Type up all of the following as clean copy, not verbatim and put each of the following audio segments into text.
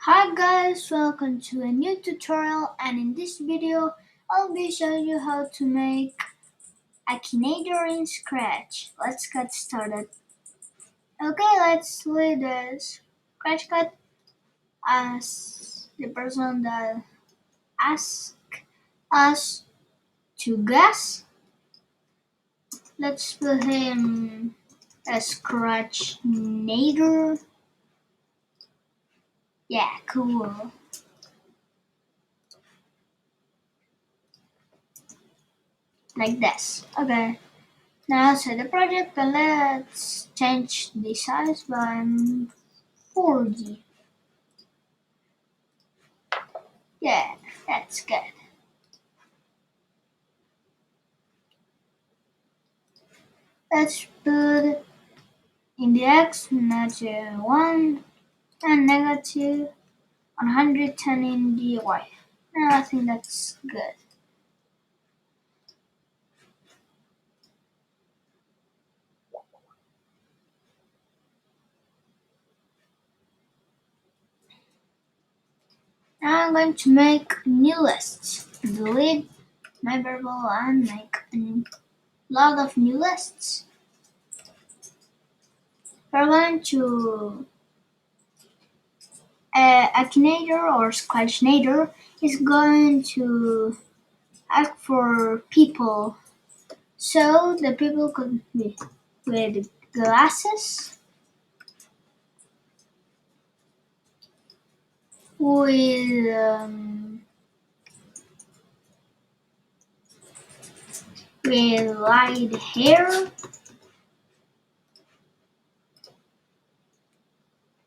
Hi guys, welcome to a new tutorial, and in this video I'll be showing you how to make Akinator in Scratch. Let's get started. Okay, let's leave the Scratch code as the person that asked us to guess. Let's put him a Scratchinator. Yeah, cool. Like this. Okay. Now set the project and let's change the size by 40. Yeah, that's good. Let's put in the x -1 and negative 110 in the y. Now I think that's good. Now I'm going to make new lists. Delete my variable and make a lot of new lists. We're going to Akinator or Scratchinator is going to ask for people, so the people could be with glasses, with with light hair,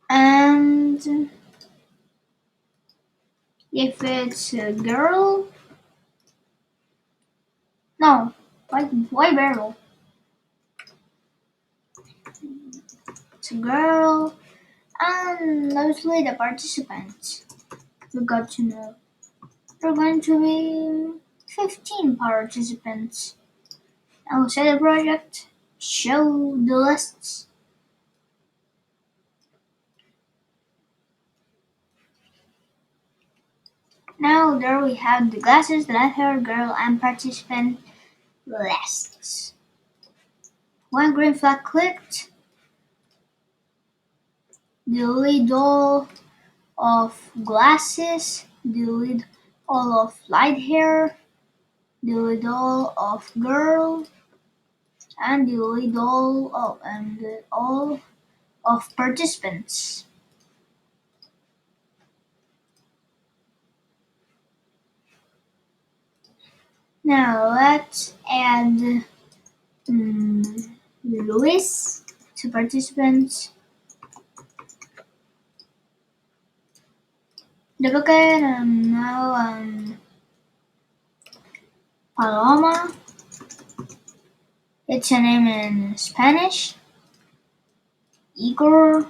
and if it's a girl, no, why barrel? It's a girl, and mostly the participants. We got to know there are going to be 15 participants. I will say the project, show the lists. Now there we have the glasses, the light hair girl, and participant lists. When green flag clicked, delete all of glasses, delete all of light hair, delete all of girl, and delete all of participants. Now let's add Luis to participants. Duplicate and now Paloma. It's a name in Spanish. Igor.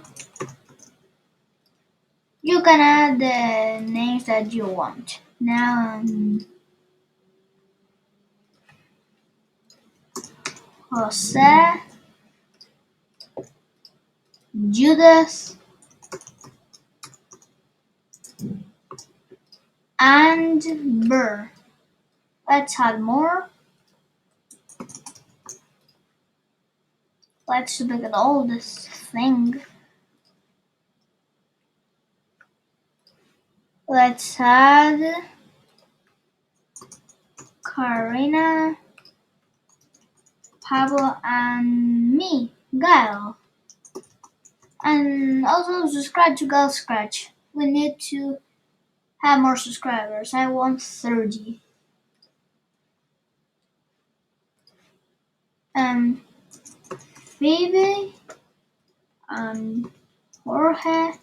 You can add the names that you want. Now Jose, Judas, and Burr. Let's add more. Let's look at all this thing. Let's add Karina, Pablo, and me, Gail. And also subscribe to Gail Scratch. We need to have more subscribers. I want 30. Phoebe, Jorge,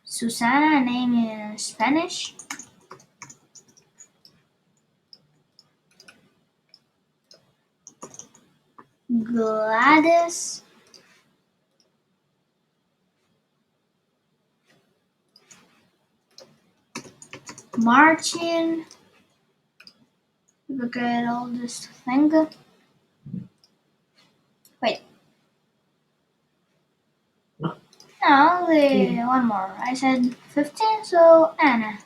Susana, name in Spanish. Gladys, Martin. Look at all this thing. Wait. Actually, one more. I said 15, so Anna.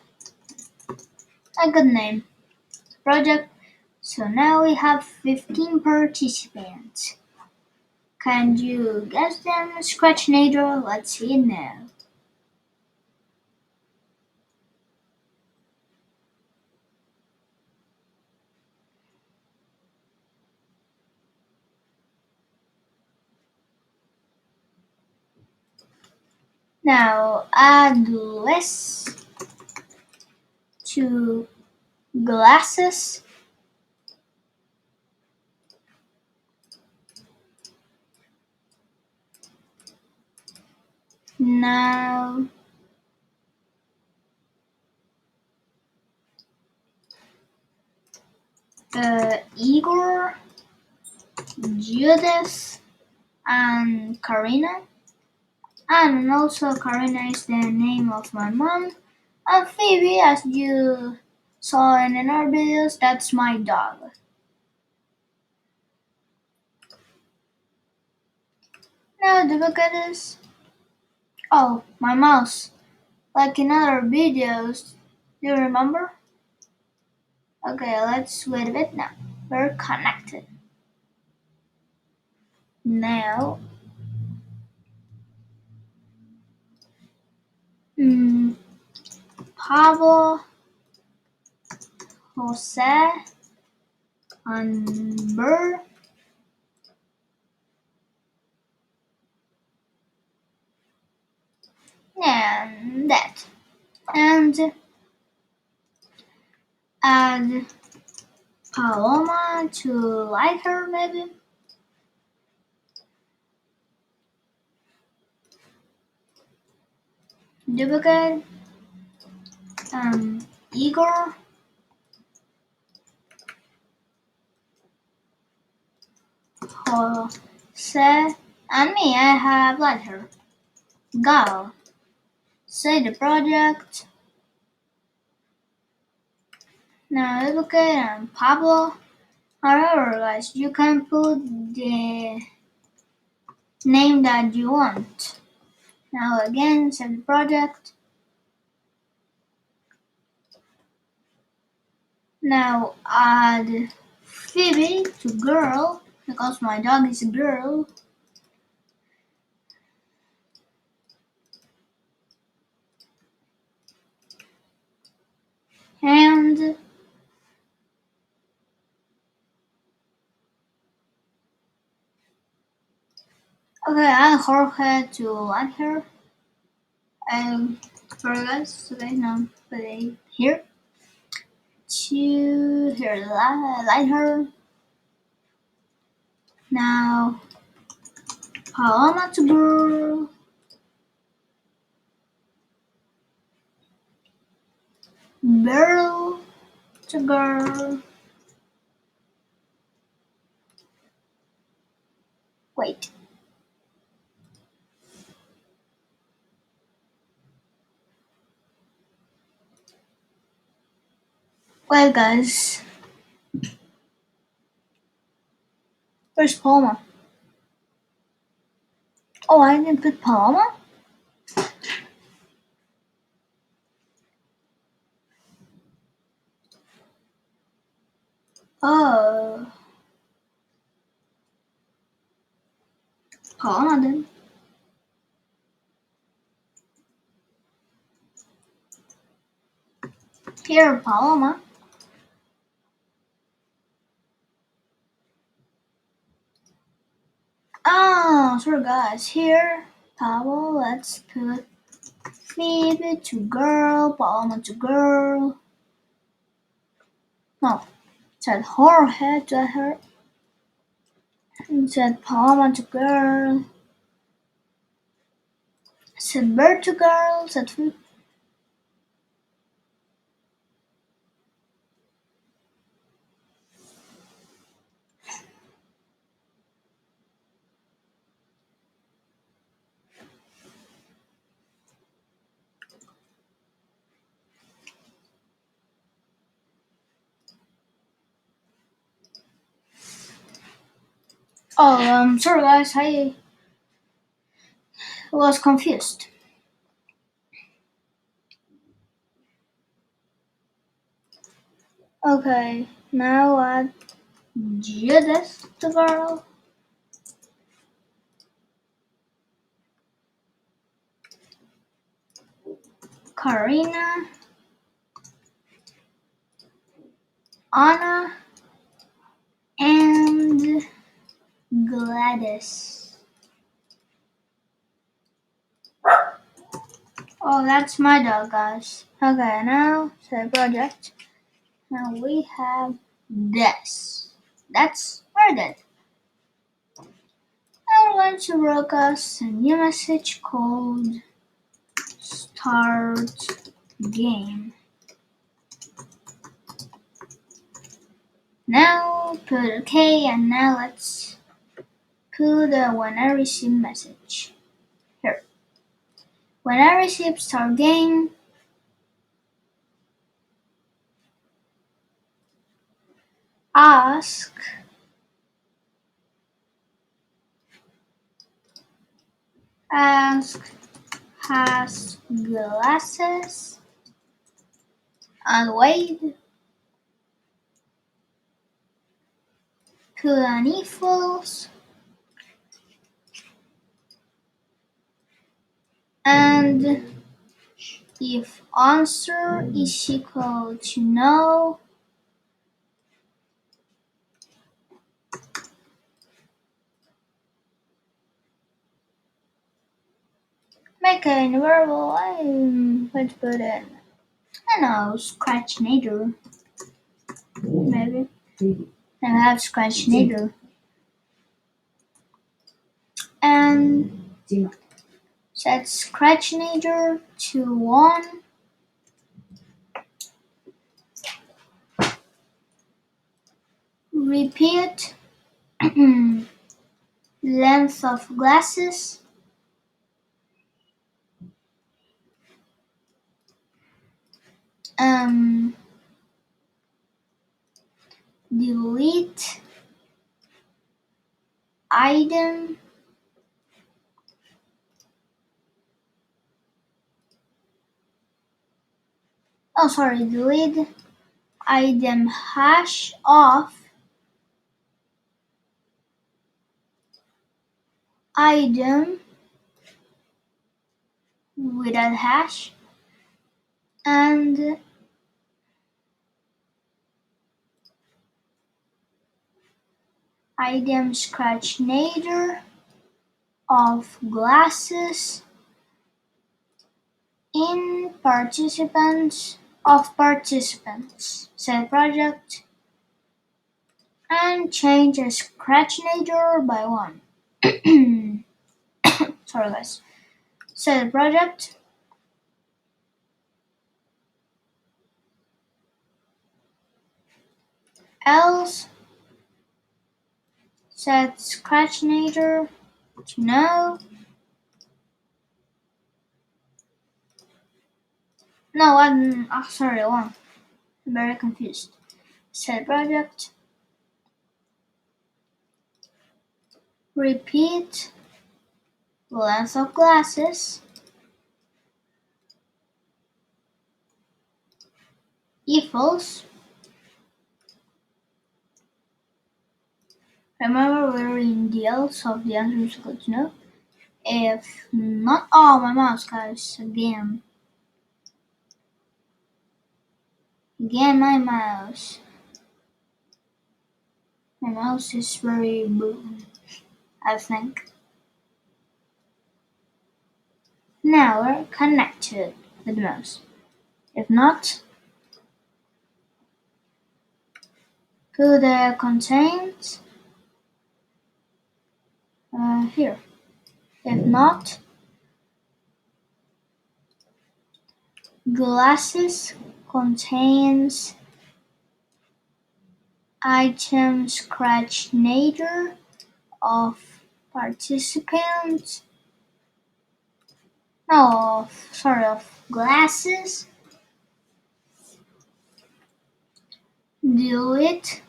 A good name. Project. So now we have 15 participants. Can you guess them? Scratchinator, let's see it now. Now add less to glasses. Now Igor, Judith, and Karina. And also Karina is the name of my mom. And Phoebe, as you saw in our videos, that's my dog. Now the bucket is oh my mouse. Like in other videos. Do you remember? Okay, let's wait a bit now. We're connected. Now mm, Pablo, Jose, Amber, and that. And add Paloma to like her maybe. Duplicate Igor, Jose, and me. I have like her. Gal. Say the project. Now duplicate Pablo. However, guys, you can put the name that you want. Now again, save the project. Now add Phoebe to girl because my dog is a girl. And okay, add Jorge to like her. Sorry guys, okay, now put it here. To here, like her. Now Paloma to girl. Girl to girl. Wait. Well, guys, where's Paloma? Oh, I didn't put Paloma? Oh, Paloma then. Here, Paloma. Oh, sorry guys, here, Pablo, let's put Phoebe to girl, Paloma to girl. No, said Jorge to her. Said Paloma to girl. Said Bird to girl. Said Phoebe. Oh, sorry guys, I was confused. Okay, now add Judith the girl, Karina, Anna, and Gladys. Oh, that's my dog, guys. Okay, now say project. Now we have this. That's worded. Now we're going to broadcast a new message called Start Game. Now put OK, and now let's put the when I receive message here. When I receive Start Game, ask ask has glasses and wait put an equals and if answer is equal to no, make an variable. Let's put in, I know, Scratchinator. Maybe. I have Scratchinator. And set Scratchinator to 1. Repeat length of glasses. Um, delete item. Oh, sorry, delete item hash of item without hash and item Scratchinator of glasses in participants of participants. Set project and change a Scratchinator by 1. Sorry guys. Set project else set Scratchinator to no. No, I'm sorry, wrong. I'm very confused. Set project. Repeat length of glasses equals. Remember we're in the else, so the answer is equal to no. If not, oh my mouse guys, again my mouse. My mouse is very broken, I think. Now we're connected with the mouse. If not, put the contains here. If not, glasses contains item Scratchinator of participants. No, of glasses. Delete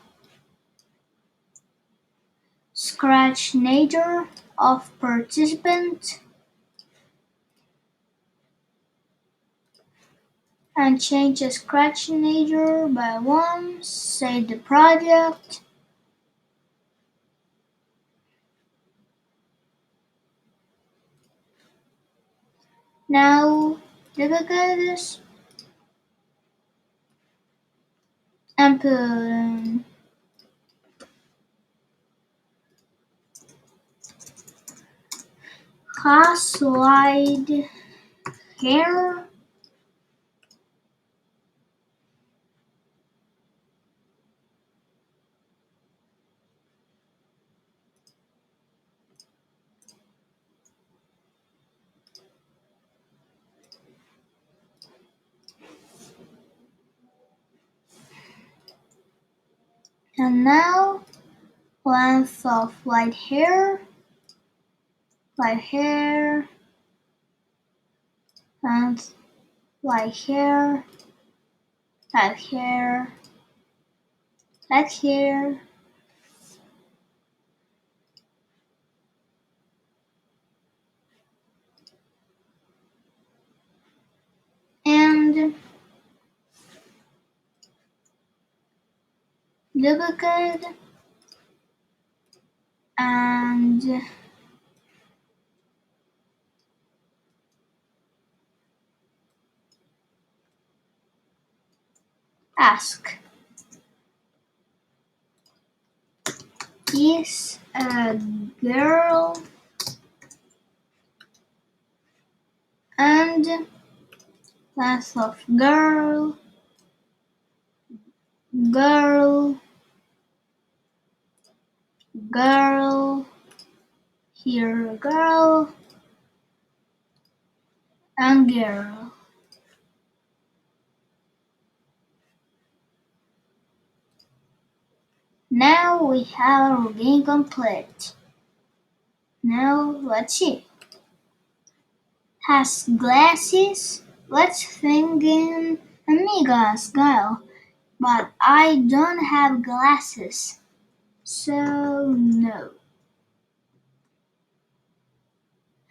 Scratchinator of participant and change the scratch nature by 1, save the project. Now duplicate this and put slide here. And now length of light hair, and light hair, light hair, light hair, and duplicate and ask, is a girl and length of girl, girl, girl, here girl, and girl. Now we have our game complete. Now let's see. Has glasses? Let's think in amigas, Guile. But I don't have glasses, so no.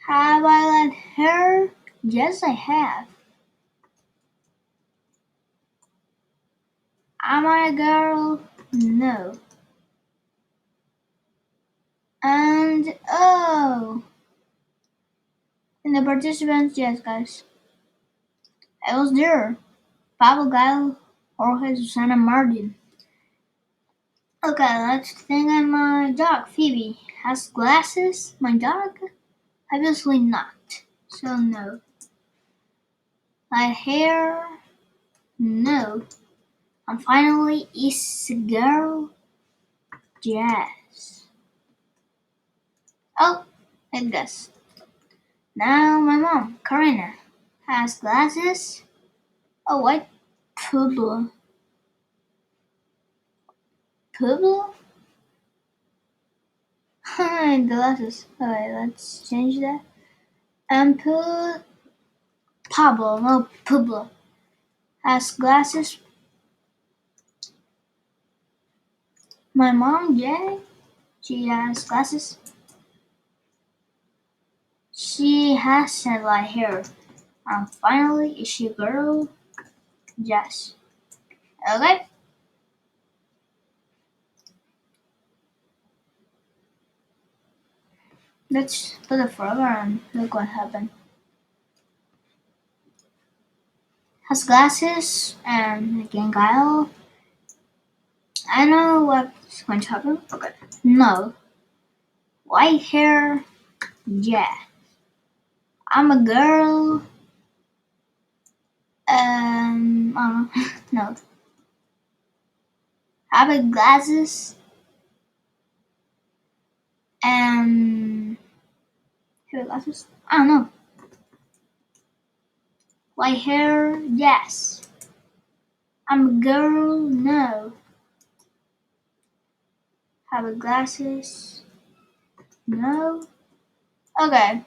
Have I let her? Yes, I have. Am I a girl? No. And oh, in the participants, yes, guys, I was there. Pablo Gael, Jorge, Susana, Martin. Okay, let's think on my dog, Phoebe. Has glasses? My dog? Obviously not. So no. My hair? No. And finally, is a girl? Yes. Oh, I guess. Now my mom, Karina, has glasses? Oh, what? Pablo. Pablo? Glasses. Alright, let's change that. And put Pablo, no Pablo. Has glasses? My mom, yeah, she has glasses. She has light hair. And finally, is she a girl? Yes. Okay. Let's put it forever and look what happened. Has glasses and again Guile. I know what's going to happen. Okay. No. White hair. Yeah. I'm a girl. I don't know. No. Have glasses. Have glasses. I don't know. White hair. Yes. I'm a girl. No. Have glasses. No. Okay.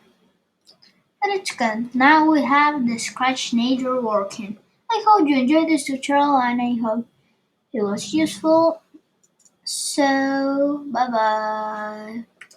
And it's good. Now we have the scratch nature working. I hope you enjoyed this tutorial and I hope it was useful. So, bye bye.